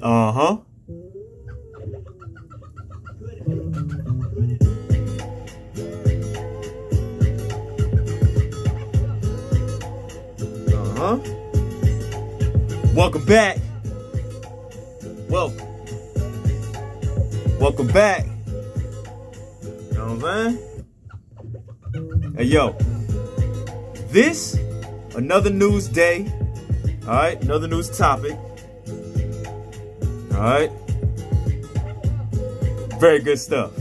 Uh-huh. Uh-huh. Welcome back. Welcome back. You know what I'm saying? Hey, yo. This, another news day. All right, another news topic. All right. Very good stuff.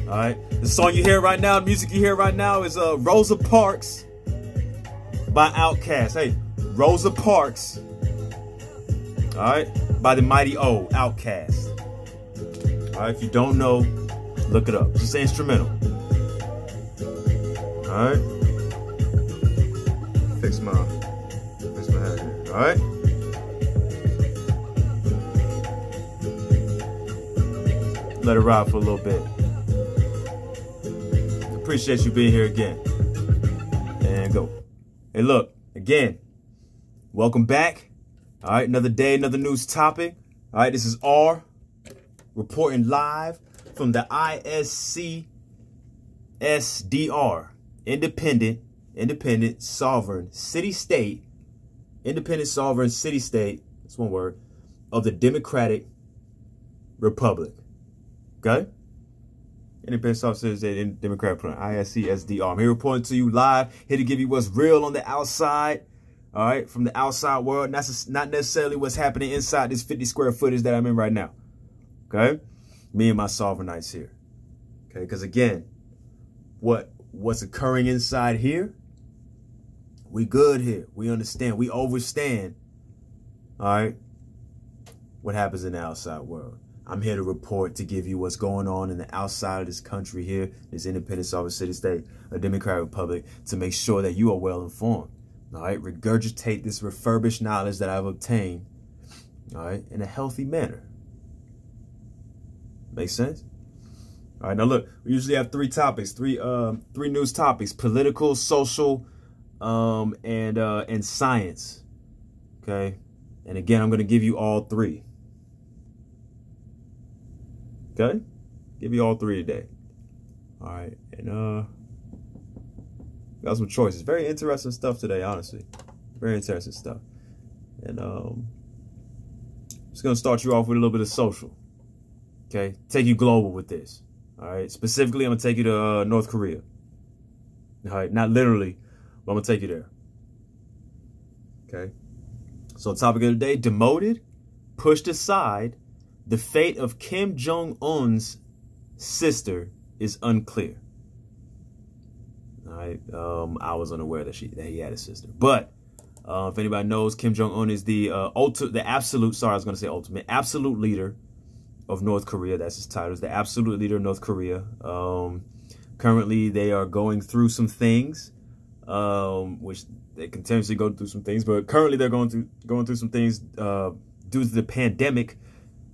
All right. The song you hear right now, the music you hear right now is Rosa Parks by Outkast. Hey, Rosa Parks. All right. By the mighty O, Outkast. All right. If you don't know, look it up. Just instrumental. All right. Fix my head here. All right. Let it ride for a little bit. Appreciate you being here again. And go. Hey, look, again, welcome back. All right, another day, another news topic. All right, this is R reporting live from the ISCSDR, independent sovereign city-state, that's one word, of the Democratic Republic. Okay? Independent sovereign city-state, Democratic Republic, ISCSDR. I'm here reporting to you live, here to give you what's real on the outside, all right, from the outside world, not necessarily what's happening inside this 50 square footage that I'm in right now. Okay? Me and my sovereignites here. Okay? Because again, what's occurring inside here, we good here. We understand. We overstand, all right, what happens in the outside world. I'm here to report, to give you what's going on in the outside of this country here, this independent sovereign city-state, a democratic republic, to make sure that you are well informed. All right, regurgitate this refurbished knowledge that I've obtained, all right, in a healthy manner. Make sense? All right, now look, we usually have three topics, three news topics: political, social, and science. Okay, and again, I'm going to give you all three. Okay, give you all three today. All right, and got some choices. Very interesting stuff today, honestly. Very interesting stuff. And just gonna start you off with a little bit of social. Okay, take you global with this. All right, specifically, I'm gonna take you to North Korea. All right, not literally, but I'm gonna take you there. Okay, so topic of the day: demoted, pushed aside. The fate of Kim Jong-un's sister is unclear. All right, I was unaware that he had a sister. But if anybody knows, Kim Jong-un is the absolute leader of North Korea. That's his title. Is the absolute leader of North Korea. Currently, they are going through some things, which they continuously go through some things. But currently, they're going through some things due to the pandemic.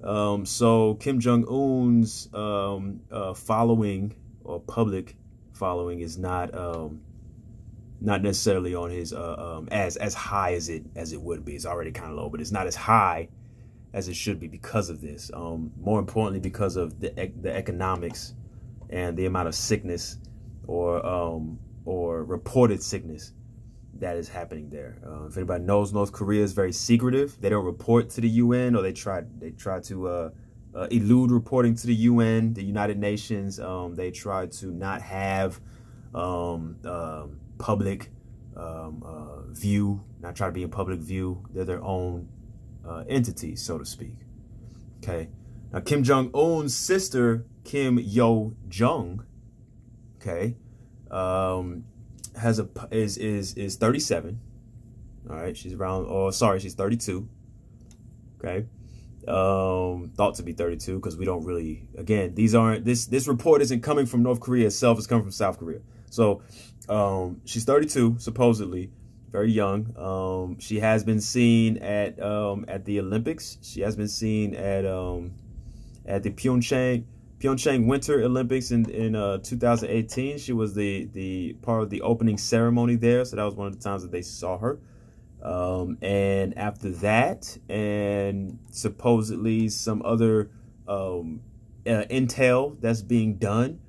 So Kim Jong-un's following or public following is not necessarily on his as high as it would be. It's already kind of low, but it's not as high as it should be because of this. More importantly, because of the economics and the amount of sickness or reported sickness that is happening there. If anybody knows, North Korea is very secretive. They don't report to the UN, or they try to elude reporting to the UN, the United Nations. They try to not have public view, not try to be in public view. They're their own entity, so to speak. Okay. Now, Kim Jong-un's sister, Kim Yo-jong, okay, is 37. All right, she's around. Oh, sorry, she's 32. Okay, thought to be 32 because we don't really. Again, this report isn't coming from North Korea itself. It's coming from South Korea. So, she's 32 supposedly, very young. She has been seen at the Olympics. She has been seen at the Pyeongchang Winter Olympics in 2018. She was the part of the opening ceremony there, so that was one of the times that they saw her. And after that, and supposedly some other intel that's being done,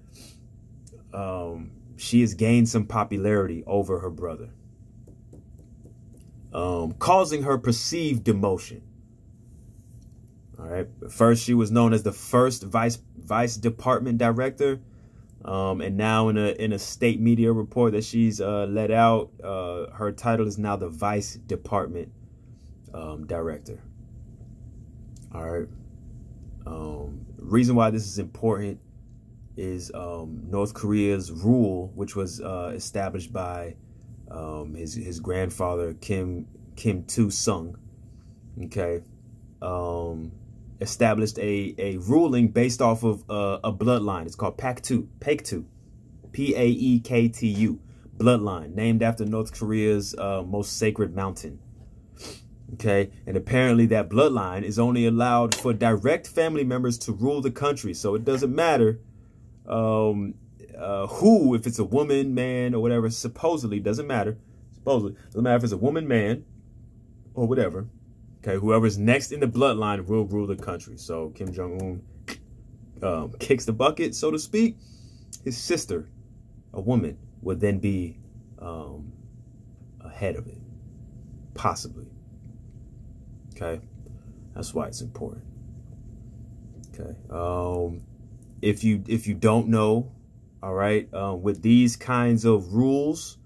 she has gained some popularity over her brother, causing her perceived demotion. All right. First, she was known as the first vice department director. And now in a state media report that she's let out, her title is now the vice department director. All right. Reason why this is important is North Korea's rule, which was established by his grandfather Kim Il-sung. Okay. Established a ruling based off of a bloodline. It's called Paektu, Paektu, bloodline, named after North Korea's most sacred mountain. Okay, and apparently that bloodline is only allowed for direct family members to rule the country. So it doesn't matter who, if it's a woman, man, or whatever. Supposedly doesn't matter. Supposedly doesn't matter if it's a woman, man, or whatever. Okay, whoever's next in the bloodline will rule the country. So Kim Jong-un kicks the bucket, so to speak. His sister, a woman, would then be ahead of it, possibly. Okay, that's why it's important. Okay, if you don't know, all right, with these kinds of rules,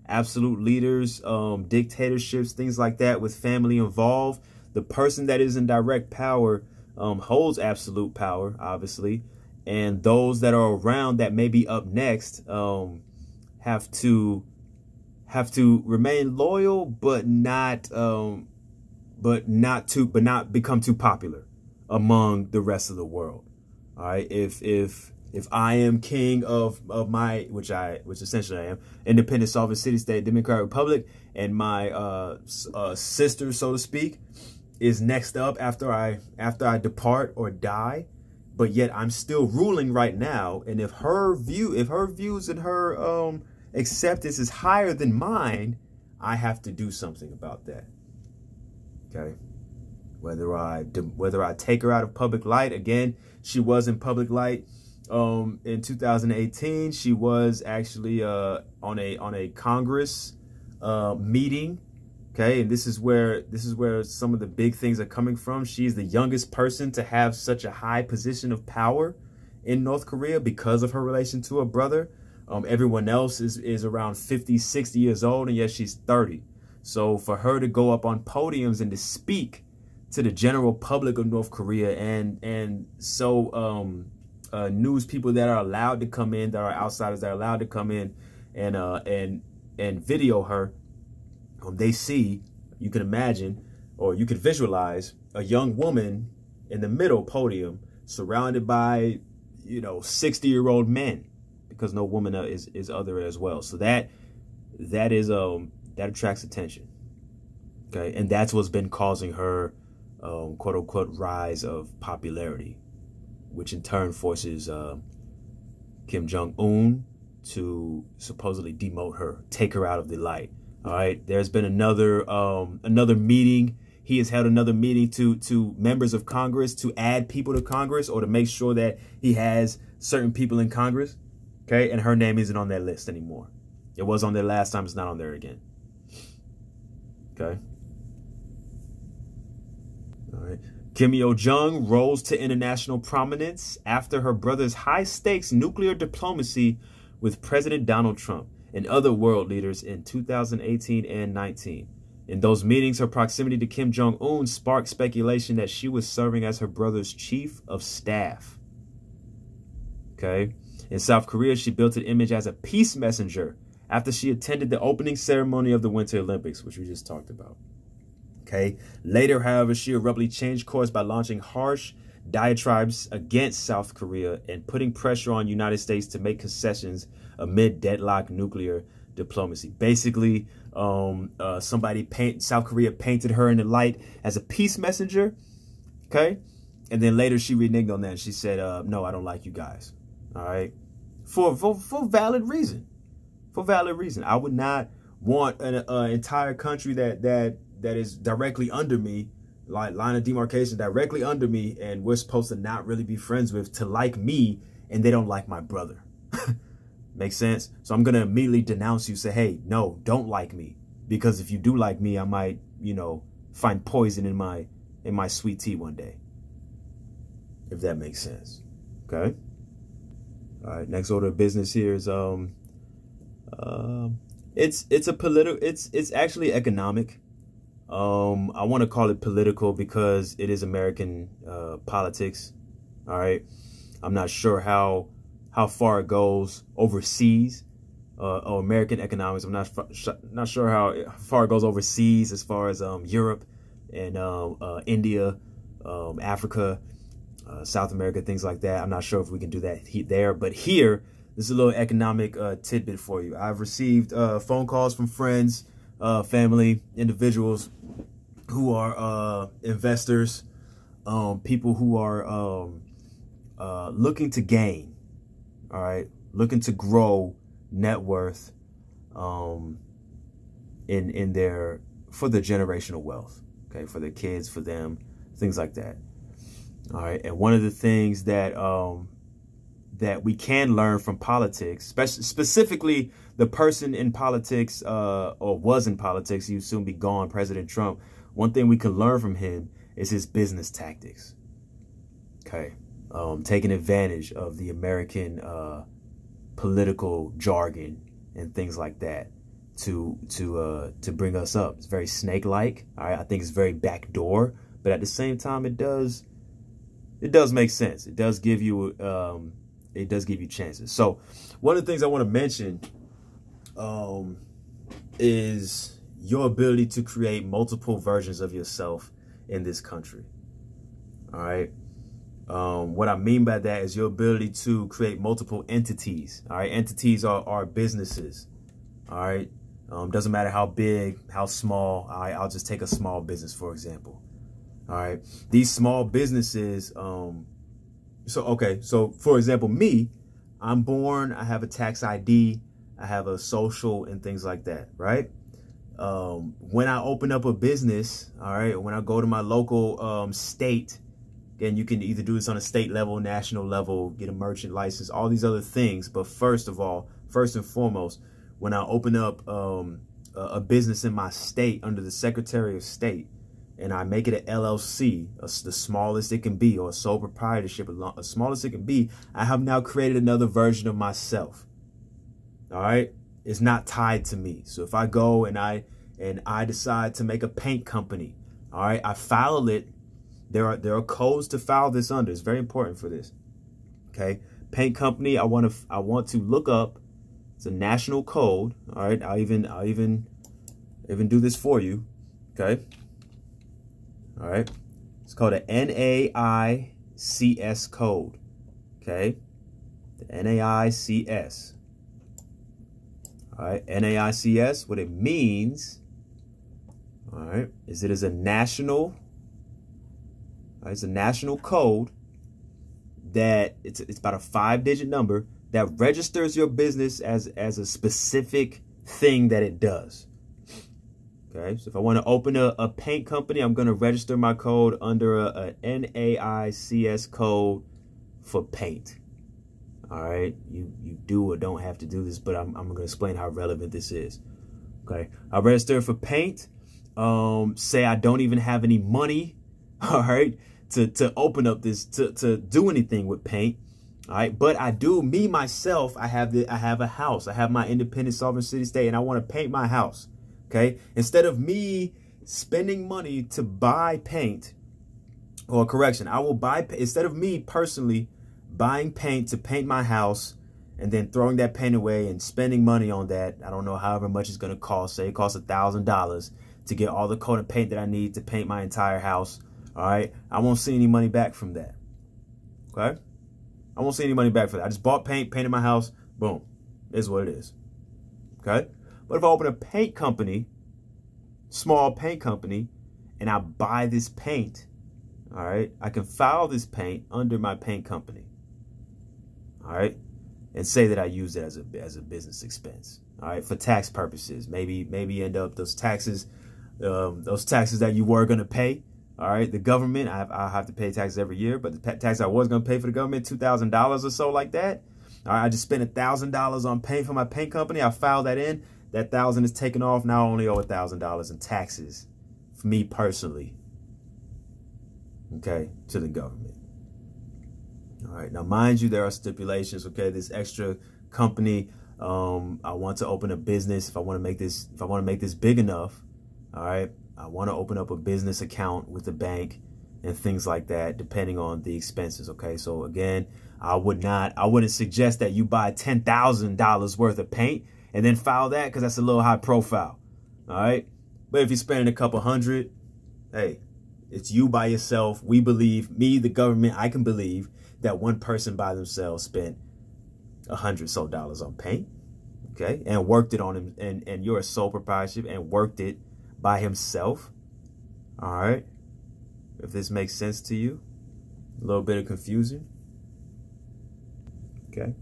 absolute leaders, dictatorships, things like that, with family involved, the person that is in direct power holds absolute power, obviously, and those that are around that may be up next have to remain loyal, but not become too popular among the rest of the world. All right, if I am king of my, which essentially I am, independent sovereign city-state democratic republic, and my sister, so to speak, is next up after I depart or die, but yet I'm still ruling right now, and if her views and her acceptance is higher than mine, I have to do something about that. Okay, whether I take her out of public light. Again, she was in public light in 2018. She was actually on a Congress meeting. Okay, and this is where some of the big things are coming from. She's the youngest person to have such a high position of power in North Korea because of her relation to her brother. Everyone else is around 50, 60 years old, and yet she's 30. So for her to go up on podiums and to speak to the general public of North Korea, and news people that are allowed to come in, that are outsiders that are allowed to come in and video her, they see, you can imagine, or you could visualize a young woman in the middle podium surrounded by, 60-year-old men, because no woman is other as well. So that attracts attention. Okay, and that's what's been causing her quote unquote rise of popularity, which in turn forces Kim Jong-un to supposedly demote her, take her out of the light. All right, there's been another meeting. He has held another meeting to members of Congress to add people to Congress, or to make sure that he has certain people in Congress. Okay, and her name isn't on that list anymore. It was on there last time. It's not on there again. Okay. All right. Kim Yo-jong rose to international prominence after her brother's high-stakes nuclear diplomacy with President Donald Trump and other world leaders in 2018 and 19. In those meetings, her proximity to Kim Jong-un sparked speculation that she was serving as her brother's chief of staff. Okay. In South Korea, she built an image as a peace messenger after she attended the opening ceremony of the Winter Olympics, which we just talked about. Okay. Later, however, she abruptly changed course by launching harsh diatribes against South Korea and putting pressure on the United States to make concessions amid deadlocked nuclear diplomacy. Basically, South Korea painted her in the light as a peace messenger. Okay. And then later she reneged on that and she said, no, I don't like you guys. All right. For valid reason. For valid reason. I would not want an entire country that is directly under me, like line of demarcation directly under me, and we're supposed to not really be friends with, to like me, and they don't like my brother. Makes sense? So I'm going to immediately denounce you, say, hey, no, don't like me. Because if you do like me, I might, you know, find poison in my sweet tea one day. If that makes sense. Okay? All right, next order of business here is it's actually economic. I want to call it political because it is American politics. All right. I'm not sure how far it goes overseas, or American economics. I'm not sure how far it goes overseas as far as Europe and India, Africa, South America, things like that. I'm not sure if we can do that there, but here, this is a little economic tidbit for you. I've received phone calls from friends, family, individuals who are investors, people who are looking to gain. All right, looking to grow net worth in their, for their generational wealth, okay, for their kids, for them, things like that. All right, and one of the things that that we can learn from politics, specifically the person in politics or was in politics, he'll soon be gone, President Trump. One thing we can learn from him is his business tactics. Okay. Taking advantage of the American political jargon and things like that to bring us up. It's very snake-like. All right, I think it's very backdoor, but at the same time, it does make sense. It does give you chances. So one of the things I want to mention is your ability to create multiple versions of yourself in this country. All right. What I mean by that is your ability to create multiple entities. All right. Entities are businesses. All right. Doesn't matter how big, how small. All right. I'll just take a small business, for example. All right. These small businesses. So for example, me, I'm born, I have a tax ID, I have a social and things like that. Right. When I open up a business, all right, when I go to my local state, again, you can either do this on a state level, national level, get a merchant license, all these other things. But first and foremost, when I open up a business in my state under the Secretary of State, and I make it an LLC, the smallest it can be, or a sole proprietorship, the smallest it can be, I have now created another version of myself. All right. It's not tied to me. So if I go and I decide to make a paint company, all right, I file it. There are codes to file this under. It's very important for this. Okay. Paint company. I want to look up. It's a national code. All right. I'll even do this for you. Okay. All right. It's called a NAICS code. Okay. The NAICS. All right. NAICS, what it means, all right, is it is a national, it's a national code that it's about a 5-digit number that registers your business as a specific thing that it does. Okay, so if I want to open a paint company, I'm going to register my code under a NAICS code for paint. All right, you do or don't have to do this, but I'm going to explain how relevant this is. Okay, I register for paint. Say I don't even have any money, all right, to open up this, to do anything with paint. All right, but I do, me myself, I have a house. I have my independent sovereign city state, and I want to paint my house. Okay, instead of me spending money to buy paint, or correction, I will buy, instead of me personally buying paint to paint my house and then throwing that paint away and spending money on that, I don't know, however much it's going to cost. Say it costs $1,000 to get all the coat of paint that I need to paint my entire house. All right, I won't see any money back from that. Okay, I won't see any money back for that. I just bought paint, painted my house, boom, is what it is. Okay, but if I open a paint company, small paint company, and I buy this paint, all right, I can file this paint under my paint company. All right, and say that I use it as a business expense. all right, for tax purposes. Maybe end up those taxes that you were going to pay. All right, the government, I have to pay taxes every year, but the tax I was going to pay for the government, $2,000 or so like that. All right, I just spent $1,000 on paying for my paint company. I filed that in. That $1,000 is taken off. Now I only owe $1,000 in taxes for me personally. Okay, to the government. All right, now mind you, there are stipulations. Okay, this extra company, I want to open a business. If I want to make this big enough, all right, I want to open up a business account with the bank and things like that, depending on the expenses. Okay, so again, I wouldn't suggest that you buy $10,000 worth of paint and then file that, because that's a little high profile. All right, but if you're spending a couple hundred, hey, it's you by yourself. We believe, me, the government, I can believe that one person by themselves spent $100 so on paint, okay, and worked it on him, and you're a sole proprietorship and worked it by himself. All right, if this makes sense to you, a little bit of confusion. Okay,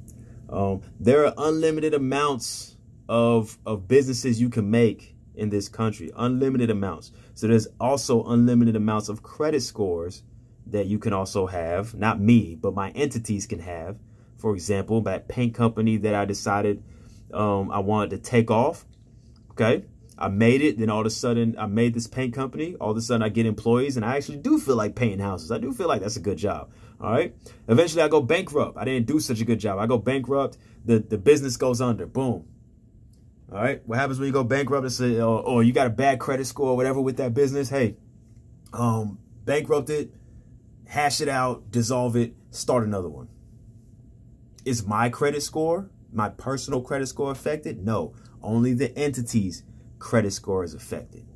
there are unlimited amounts of businesses you can make in this country, unlimited amounts. So there's also unlimited amounts of credit scores that you can also have. Not me, but my entities can have. For example, that paint company that I decided I wanted to take off. Okay, I made it. Then all of a sudden, I made this paint company. All of a sudden, I get employees, and I actually do feel like painting houses. I do feel like that's a good job. All right. Eventually, I go bankrupt. I didn't do such a good job. I go bankrupt. The business goes under. Boom. All right. What happens when you go bankrupt? It's or you got a bad credit score or whatever with that business. Hey, bankrupt it, hash it out, dissolve it, start another one. Is my credit score, my personal credit score affected? No, only the entity's credit score is affected.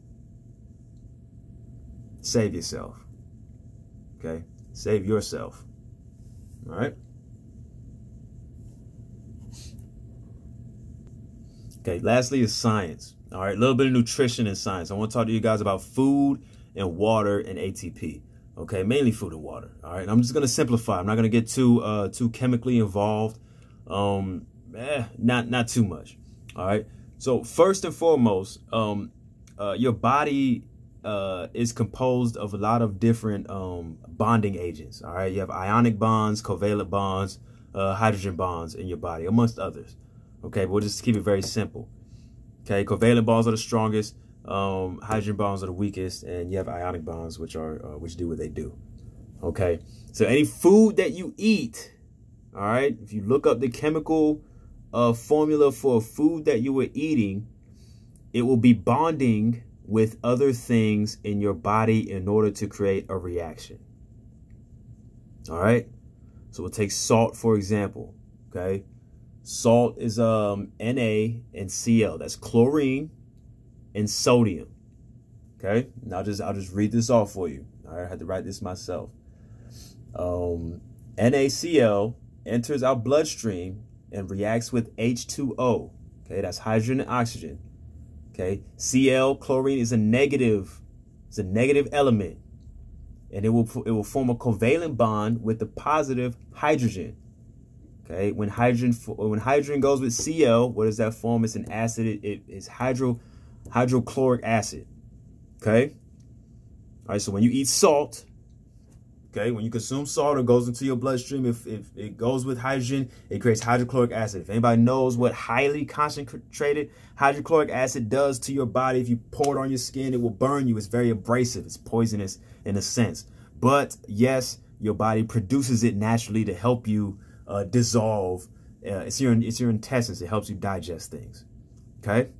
Save yourself. Okay. Save yourself. All right. Okay, lastly is science. All right, a little bit of nutrition and science. I want to talk to you guys about food and water and ATP. Okay, mainly food and water. All right, and I'm just going to simplify. I'm not going to get too chemically involved. Not too much. All right, so first and foremost, your body is composed of a lot of different bonding agents. All right, you have ionic bonds, covalent bonds, hydrogen bonds in your body, amongst others. Okay, but we'll just keep it very simple. Okay, covalent bonds are the strongest, hydrogen bonds are the weakest, and you have ionic bonds, which do what they do. Okay, so any food that you eat, all right, if you look up the chemical formula for a food that you were eating, it will be bonding with other things in your body in order to create a reaction. All right, so we'll take salt, for example. Okay. Salt is Na and Cl. That's chlorine and sodium. Okay, now I'll just read this off for you. All right, I had to write this myself. NaCl enters our bloodstream and reacts with H2O. Okay, that's hydrogen and oxygen. Okay, Cl, chlorine, is a negative. It's a negative element, and it will form a covalent bond with the positive hydrogen. Okay, when hydrogen goes with Cl, what does that form? It's an acid. It's hydrochloric acid. Okay. All right. So when you eat salt, okay, when you consume salt, it goes into your bloodstream. If it goes with hydrogen, it creates hydrochloric acid. If anybody knows what highly concentrated hydrochloric acid does to your body, if you pour it on your skin, it will burn you. It's very abrasive. It's poisonous in a sense. But yes, your body produces it naturally to help you dissolve. It's your intestines. It helps you digest things. Okay.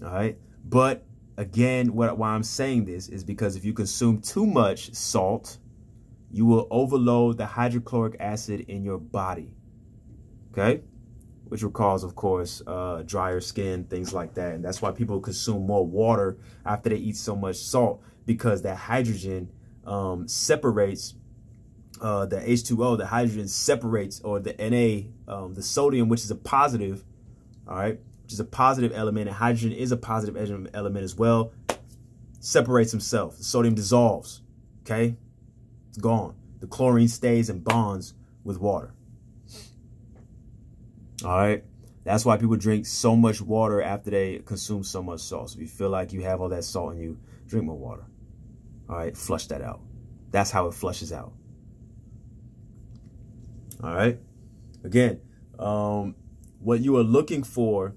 All right. But again, why I'm saying this is because if you consume too much salt, you will overload the hydrochloric acid in your body. Okay. Which will cause, of course, drier skin, things like that. And that's why people consume more water after they eat so much salt, because that hydrogen separates. The H2O, the hydrogen separates, or the Na, the sodium, which is a positive, all right, which is a positive element, and hydrogen is a positive element as well, separates himself. The sodium dissolves, okay? It's gone. The chlorine stays and bonds with water. All right. That's why people drink so much water after they consume so much salt. So if you feel like you have all that salt in you, drink more water. All right, flush that out. That's how it flushes out. All right. Again, what you are looking for,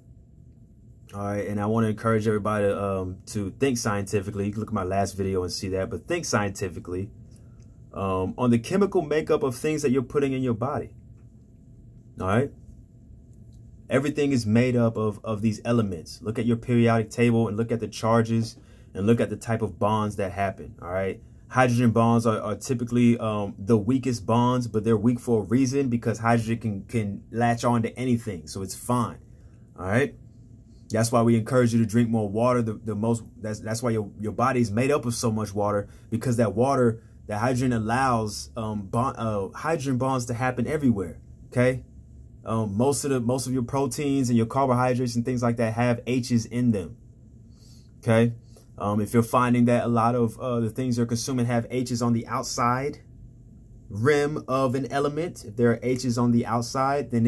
all right, and I want to encourage everybody to think scientifically. You can look at my last video and see that, but think scientifically on the chemical makeup of things that you're putting in your body. All right. Everything is made up of these elements. Look at your periodic table and look at the charges and look at the type of bonds that happen. All right. Hydrogen bonds are typically the weakest bonds, but they're weak for a reason, because hydrogen can latch on to anything. So it's fine. All right. That's why we encourage you to drink more water. That's why your body is made up of so much water, because that water, that hydrogen allows hydrogen bonds to happen everywhere. Okay. Most of your proteins and your carbohydrates and things like that have H's in them. Okay. If you're finding that a lot of the things you're consuming have H's on the outside rim of an element, if there are H's on the outside, then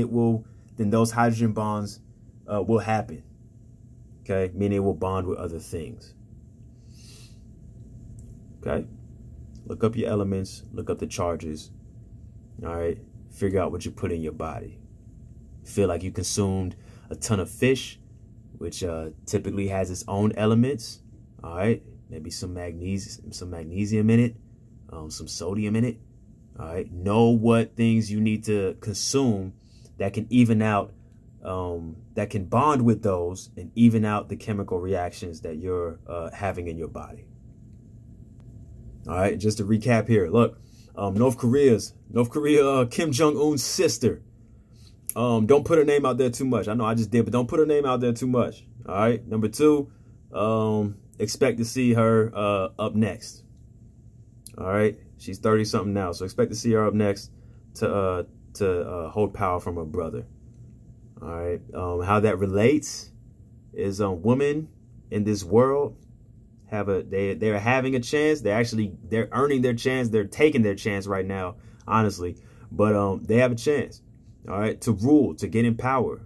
those hydrogen bonds will happen. Okay. Meaning it will bond with other things. Okay. Look up your elements, look up the charges. All right. Figure out what you put in your body. Feel like you consumed a ton of fish, which typically has its own elements. All right, maybe some magnesium in it, some sodium in it. All right, know what things you need to consume that can even out, that can bond with those and even out the chemical reactions that you're having in your body. All right, just to recap here, look, North Korea, Kim Jong-un's sister. Don't put her name out there too much. I know I just did, but don't put her name out there too much. All right. Number two, expect to see her up next. All right. She's 30 something now, so expect to see her up next to hold power from her brother. All right. How that relates is women in this world they're having a chance. They're earning their chance. They're taking their chance right now, honestly. But they have a chance. All right, to rule, to get in power.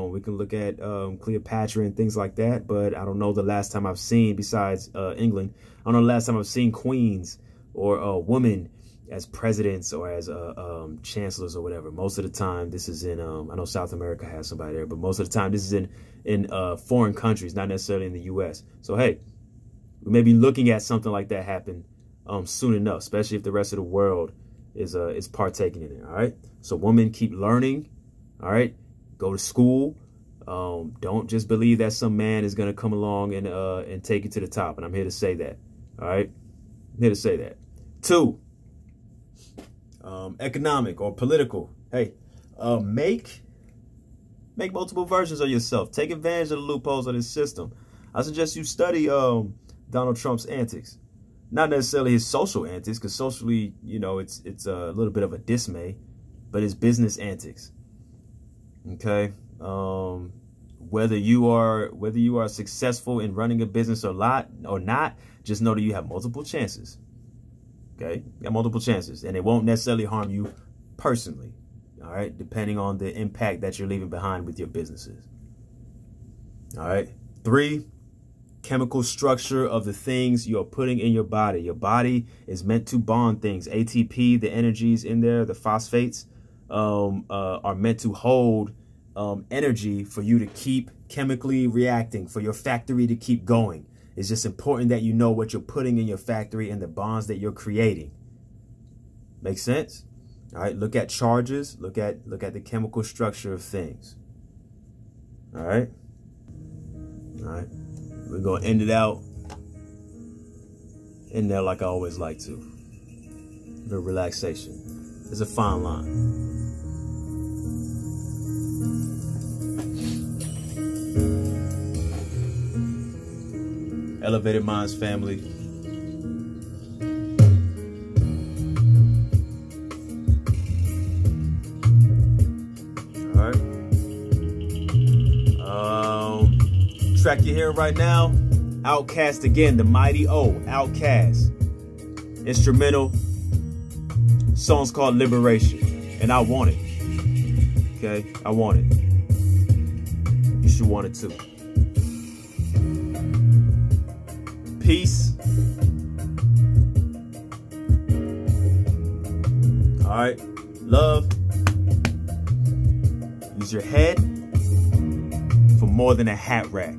We can look at Cleopatra and things like that, but I don't know the last time I've seen, besides England, I don't know the last time I've seen queens or women as presidents or as chancellors or whatever. Most of the time, this is in, I know South America has somebody there, but most of the time, this is in foreign countries, not necessarily in the U.S. So, hey, we may be looking at something like that happen soon enough, especially if the rest of the world is partaking in it. All right. So women, keep learning. All right. Go to school. Don't just believe that some man is going to come along and take you to the top. And I'm here to say that. All right. I'm here to say that. Two, economic or political. Hey, make multiple versions of yourself. Take advantage of the loopholes of this system. I suggest you study Donald Trump's antics. Not necessarily his social antics, because socially, you know, it's a little bit of a dismay, but his business antics. Okay, whether you are successful in running a business or not, just know that you have multiple chances. Okay, you have multiple chances, and it won't necessarily harm you personally. All right, depending on the impact that you're leaving behind with your businesses. All right, 3. Chemical structure of the things you're putting in your body. Your body is meant to bond things. ATP, the energies in there, the phosphates are meant to hold energy for you to keep chemically reacting, for your factory to keep going. It's just important that you know what you're putting in your factory and the bonds that you're creating. Make sense? All right, look at charges, look at the chemical structure of things. All right? All right. We're going to end it out in there like I always like to. The relaxation. There's a fine line. Elevated Minds family. All right. Track you're hearing right now, Outkast again, the mighty O, Outkast. Instrumental. Song's called Liberation. And I want it. Okay? I want it. unless you wanted to. Peace. All right. Love. Use your head for more than a hat rack.